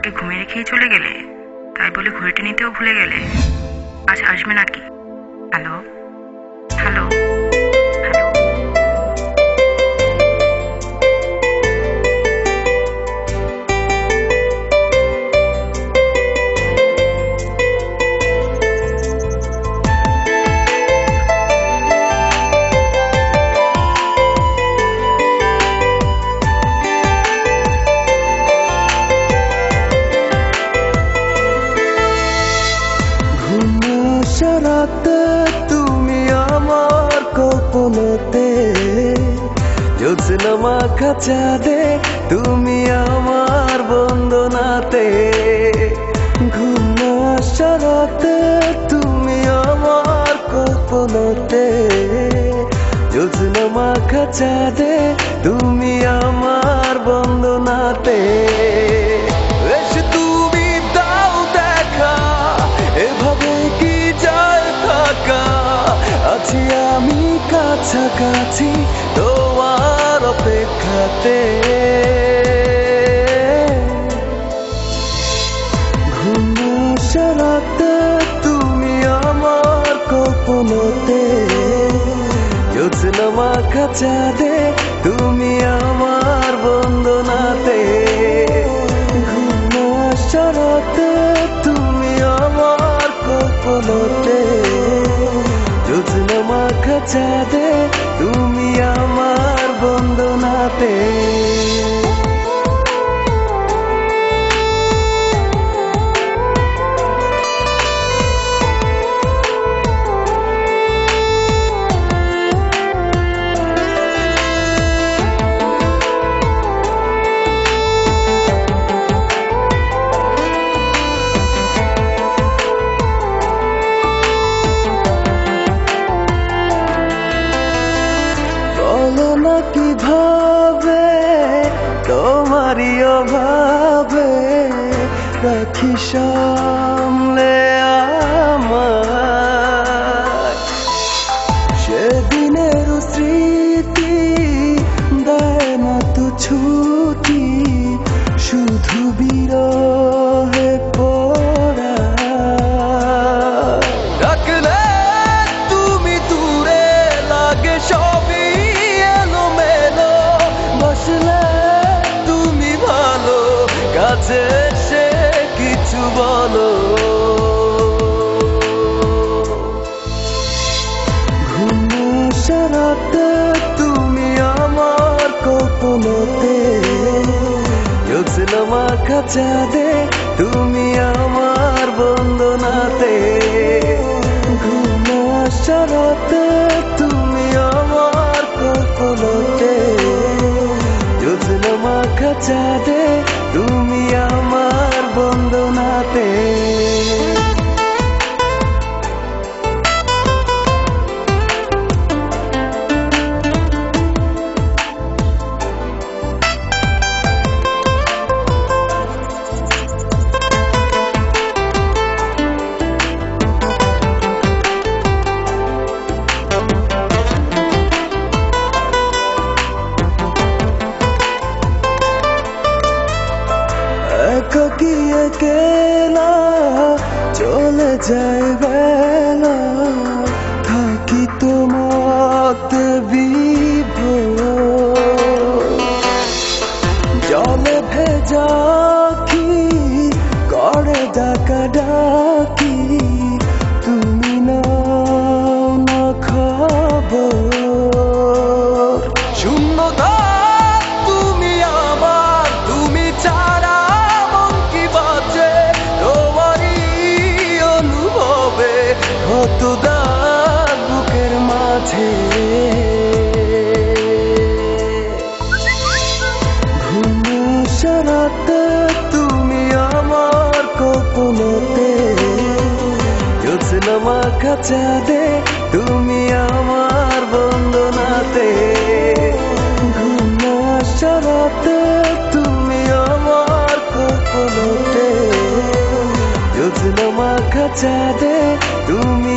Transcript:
আমাকে ঘুমিয়ে রেখেই চলে গেলে, তাই বলে ঘুরেটে নিতেও ভুলে গেলে। আজ আসবে নাকি? Hello hello hello. রাতে তুমি আমার কল্পনাতে, জ্যোৎস্না মাখা চাঁদে তুমি আমার বন্দনাতে। ঘুম আসা রাতে তুমি আমার কল্পনাতে, জ্যোৎস্না মাখা চাঁদে তুমি আমার বন্দনাতে। এসে তুমি দাও দেখা, এভাবে কি যায় থাকা? আছি আমি কাছাকাছি তোমার অপেক্ষাতে। ঘুম আসা রাতে তুমি আমার কল্পনাতে, জ্যোৎস্না মাখা চাঁদে তুমি আমার বন্দনাতে। ঘুম আসা রাতে তুমি আমার কল্পনাতে, জ্যোৎস্না মাখা চাঁদে তুমি আমার বন্দনাতে। কিভাবে তোমারই অভাবে রাখি সামলে আমার সেদিনের স্মৃতি, দেয় না তো ছুটি শুধু বিরহে পড়া। ডাকলে তুমি দূরে লাগে সবই কাছে সে কিছু বলো। ঘুম আসা রাতে তুমি আমার কল্পনাতে, জ্যোৎস্না মাখা চাঁদে তুমি আমার বন্দনাতে। ঘুম আসা রাতে তুমি আমার কল্পনাতে, জ্যোৎস্না মাখা চাঁদে তুমি আমার বন্দনাতে। একাকিয়ে কেলা চলে যায় বেলা, থাকি তোমাতে বিভোর। জলে ভেজা কি করে ডাকা ডাকি, তুমি নাও না খবর। শূন্যতা তুমি আমার, তুমি ছাড়া কত দাগ বুকের মাঝে। ঘুম আসা রাতে তুমি আমার কল্পনাতে, জ্যোৎস্না মাখা চাঁদে তুমি আমার বন্দনাতে। ঘুম আসা রাতে তুমি আমার কল্পনাতে, জ্যোৎস্না মাখা চাঁদে তুমি